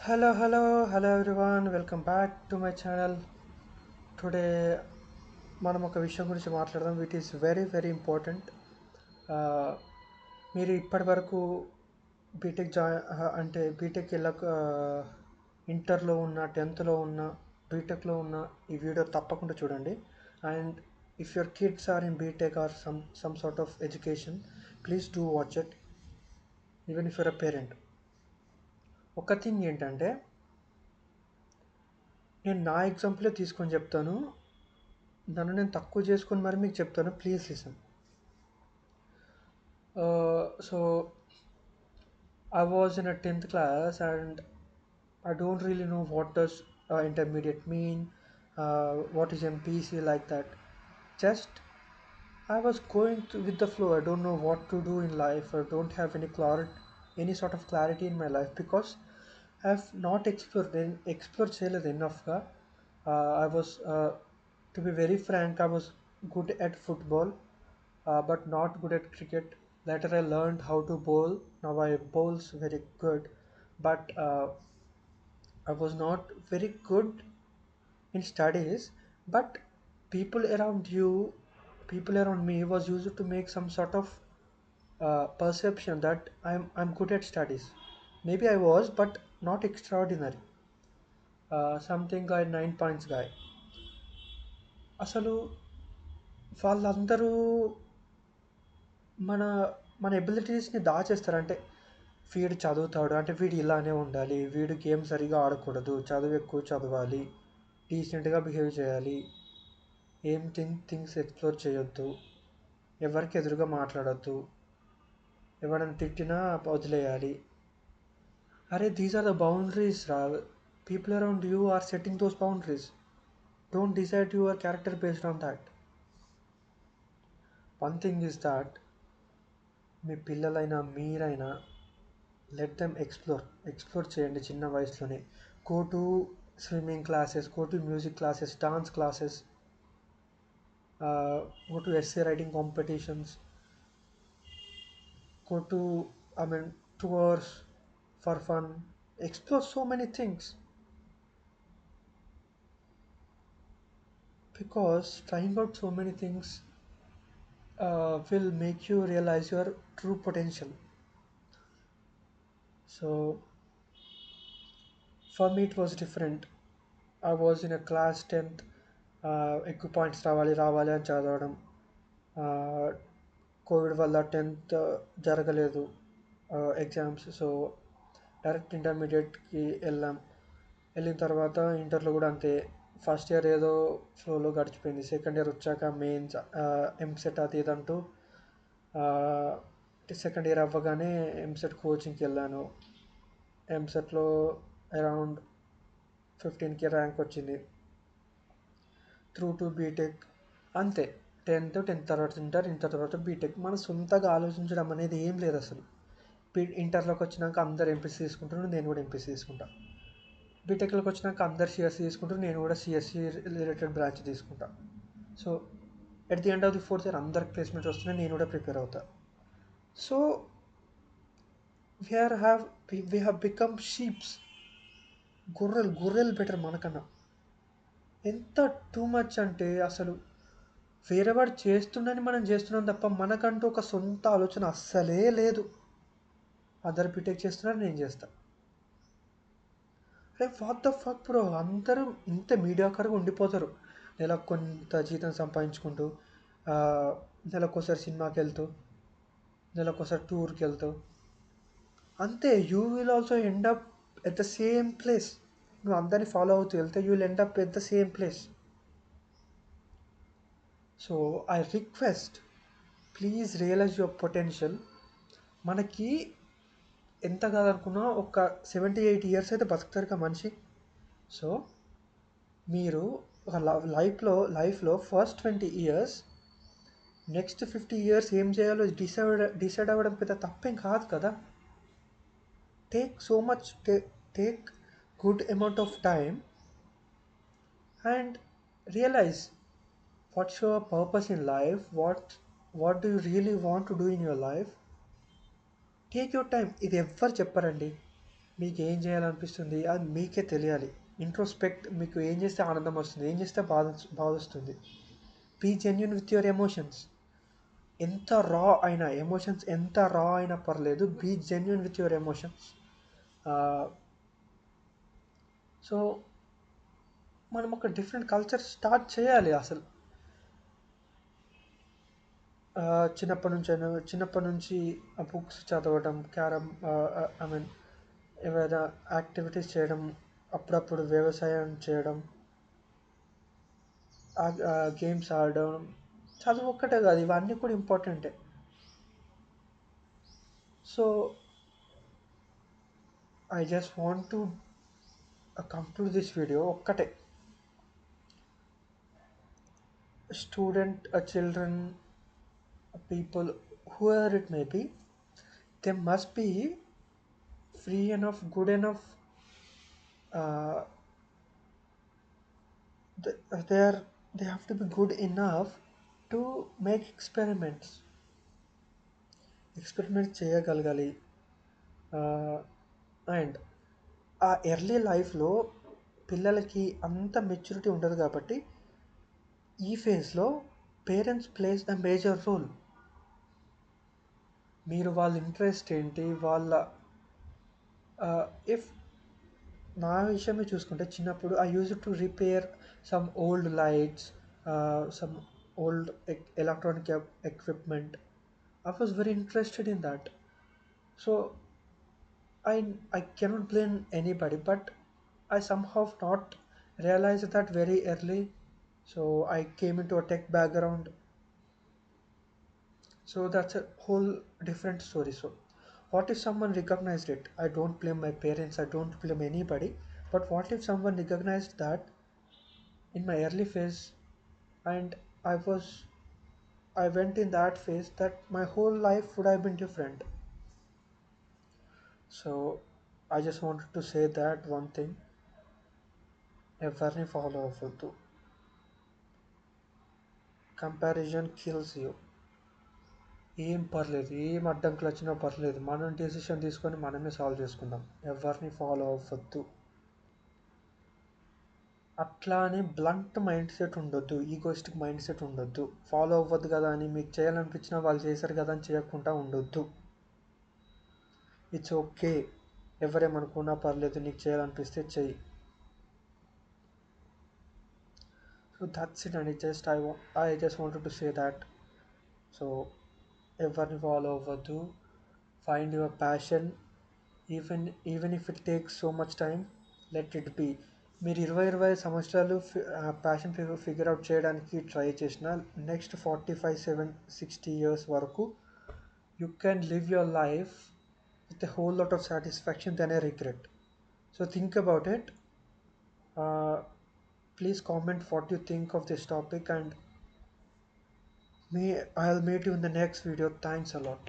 Hello everyone. Welcome back to my channel. Today మనం ఒక విషయం గురించి మాట్లాడదాం which is very very important. మీరు ఇప్పటి వరకు బీటెక్ అంటే బీటెక్ వెళ్ళక ఇంటర్లో ఉన్న 10th ఉన్న బీటెక్లో ఉన్న ఈ వీడియో తప్పకుండా చూడండి. And if your kids are in BTech or some sort of education, please do watch it even if you're a parent. ఒక థింగ్ ఏంటంటే, నేను నా ఎగ్జాంపులే తీసుకొని చెప్తాను. నన్ను నేను తక్కువ చేసుకొని మరి మీకు చెప్తాను. Please listen. So I was in a 10th class and I don't really know what does intermediate mean, what is MPC, like that. Just I was going with the flow. I don't know what to do in life. I don't have any sort of clarity in my life because I've not explored చేయలేదు enough గా. I was to be very frank, I was good at football, but not good at cricket. Later I learned how to bowl. Now I bowls very good, but I was not very good in studies. But people around you, people around me was used to make some sort of perception that I'm good at studies. Maybe I was, but not extraordinary. Something guy 9 points guy. అసలు వాళ్ళందరూ మన మన ఎబిలిటీస్ని దాచేస్తారు. అంటే వీడు చదువుతాడు అంటే వీడు ఇలానే ఉండాలి, వీడు గేమ్ సరిగా ఆడకూడదు, చదువు ఎక్కువ చదవాలి, డీసెంట్గా బిహేవ్ చేయాలి, థింగ్స్ ఎక్స్ప్లోర్ చేయొద్దు, ఎవరికి ఎదురుగా మాట్లాడొద్దు, ఎవరైనా తిట్టినా వదిలేయాలి. అరే, దీస్ ఆర్ ద బౌండరీస్ రా. People around you are setting those boundaries. Don't decide your character based on that. One thing is that మీ పిల్లలైనా మీరైనా లెట్ దెమ్ ఎక్స్ప్లోర్ చేయండి చిన్న వయసులోనే. Go to swimming classes, go to music classes, dance classes, go to essay writing competitions, go to, I mean, tours for fun, explore so many things, because trying out so many things will make you realize your true potential. So for me it was different. I was in a class 10th. ఎక్కువ points రావాలి అని చదవడం. Covid వల్ల 10th జరగలేదు exams. So direct ఇంటర్మీడియట్కి వెళ్ళిన తర్వాత ఇంటర్లో కూడా అంతే. ఫస్ట్ ఇయర్ ఏదో ఫ్లోలో గడిచిపోయింది. సెకండ్ ఇయర్ వచ్చాక మెయిన్స్, ఎంసెట్ అది ఇదంటూ సెకండ్ ఇయర్ అవ్వగానే ఎంసెట్ కోచింగ్కి వెళ్ళాను. ఎంసెట్లో అరౌండ్ 15కి ర్యాంక్ వచ్చింది. త్రూ టు బీటెక్ అంతే. 10th తర్వాత ఇంటర్ తర్వాత బీటెక్. మన సొంతగా ఆలోచించడం అనేది ఏం లేదు అసలు. ఇంటర్లోకి వచ్చినాక అందరు ఎంపీసీ తీసుకుంటారు, నేను కూడా ఎంపీసీ తీసుకుంటాను. బీటెక్లోకి వచ్చినాక అందరు సిఎస్సి తీసుకుంటారు, నేను కూడా సిఎస్సి రిలేటెడ్ బ్రాంచ్ తీసుకుంటా. So at the end of the 4th year అందరికి ప్లేస్మెంట్స్ వస్తున్నాయి, నేను కూడా ప్రిపేర్ అవుతా. So we have become sheeps. గొర్రెలు బెటర్ మనకన్నా. ఎంత టూ మచ్ అంటే అసలు వేరేవాడు చేస్తుండని మనం చేస్తున్నాం తప్ప మనకంటూ ఒక సొంత ఆలోచన అస్సలే లేదు. అందరు బీటెక్ చేస్తున్నారు, నేను చేస్తా. అరే వాట్ ద ఫక్ బ్రో, అందరూ ఇంత మీడియాకర్గా ఉండిపోతారు. నెలకు కొంత జీతం సంపాదించుకుంటూ, నెలకోసారి సినిమాకి వెళ్తూ, నెలకోసారి టూర్కి వెళ్తూ, అంతే. You will also end up at the same place. నువ్వు అందరినీ ఫాలో అవుతూ వెళ్తే you will end up at the same place. So I request, please realize your potential. మనకి ఎంత కాదనుకున్నా ఒక 78 years అయితే బతుకుతారు కదా మనిషి. సో మీరు ఒక లైఫ్లో ఫస్ట్ 20 years, నెక్స్ట్ 50 years ఏం చేయాలో డిసైడ్ అవ్వడం పెద్ద తప్పేం కాదు కదా. Take good amount of time and realize what's your purpose in life, what do you really want to do in your life. Take your time. ఇది ఎవ్వరు చెప్పరండి. మీకు ఏం చేయాలనిపిస్తుంది అది మీకే తెలియాలి. ఇంట్రోస్పెక్ట్, మీకు ఏం చేస్తే ఆనందం వస్తుంది, ఏం చేస్తే బాధ వస్తుంది. Be genuine with your emotions. ఎంత రా అయినా పర్లేదు, be genuine with your emotions. సో మనం ఒక డిఫరెంట్ కల్చర్ స్టార్ట్ చేయాలి అసలు. ఆ, చిన్నప్పటి నుంచి బుక్స్ చదవడం, క్యారమ్, ఐ మీన్ ఏవైనా యాక్టివిటీస్ చేయడం, అప్పుడప్పుడు వ్యవసాయం చేయడం, గేమ్స్ ఆడడం. చదువు ఒక్కటే కాదు, ఇవన్నీ కూడా ఇంపార్టెంటే. So I just want to conclude this video ఒక్కటే. Student, children, people, whoever it may be, they must be free enough, good enough. Uh, they are they have to be good enough to make experiments చేయగలగాలి. And ఆ early లైఫ్లో పిల్లలకి అంత maturity ఉండదు కాబట్టి ఈ ఫేజ్లో parents plays the major role. మీరు వాళ్ళ ఇంట్రెస్ట్ ఏంటి, వాళ్ళ ఇఫ్ నా విషయమే చూసుకుంటే, చిన్నప్పుడు I use to repair some old lights, some old electronic equipment. I was very interested in that. So I cannot blame anybody, but I somehow not realized that very early. So I came into a tech background. So that's a whole different story. So what if someone recognized it? I don't blame my parents, I don't blame anybody. But what if someone recognized that in my early phase, and I was I went in that phase, that my whole life would have been different. So I just wanted to say that one thing, ఎవరిని follow అవ్వద్దు. Comparison kills you. ఏం పర్లేదు, ఏం అడ్డంకులు వచ్చినా పర్లేదు, మనం decision తీసుకొని మనమే సాల్వ్ చేసుకుందాం. ఎవరిని ఫాలో అవ్వద్దు. అట్లా అని బ్లంట్ మైండ్ సెట్ ఉండొద్దు, ఈగోయిస్టిక్ మైండ్ సెట్ ఉండొద్దు. ఫాలో అవ్వద్దు కదా అని మీకు చేయాలనిపించినా వాళ్ళు చేశారు కదా అని చేయకుండా ఉండొద్దు. ఇట్స్ ఓకే, ఎవరేమనుకున్నా పర్లేదు, నీకు చేయాలనిపిస్తే చెయ్యి. So that's it, and I just wanted to say that. So everyone follow అవ్వద్దు. Find your passion, even if it takes so much time, let it be. మీరు 20 సంవత్సరాలు ప్యాషన్ ఫిగర్ అవుట్ చేయడానికి try చేసిన next 45, 7, 60 years వరకు you can live your life with a whole lot of satisfaction then a regret. So think about it. Please comment what you think of this topic, and I'll meet you in the next video. Thanks a lot.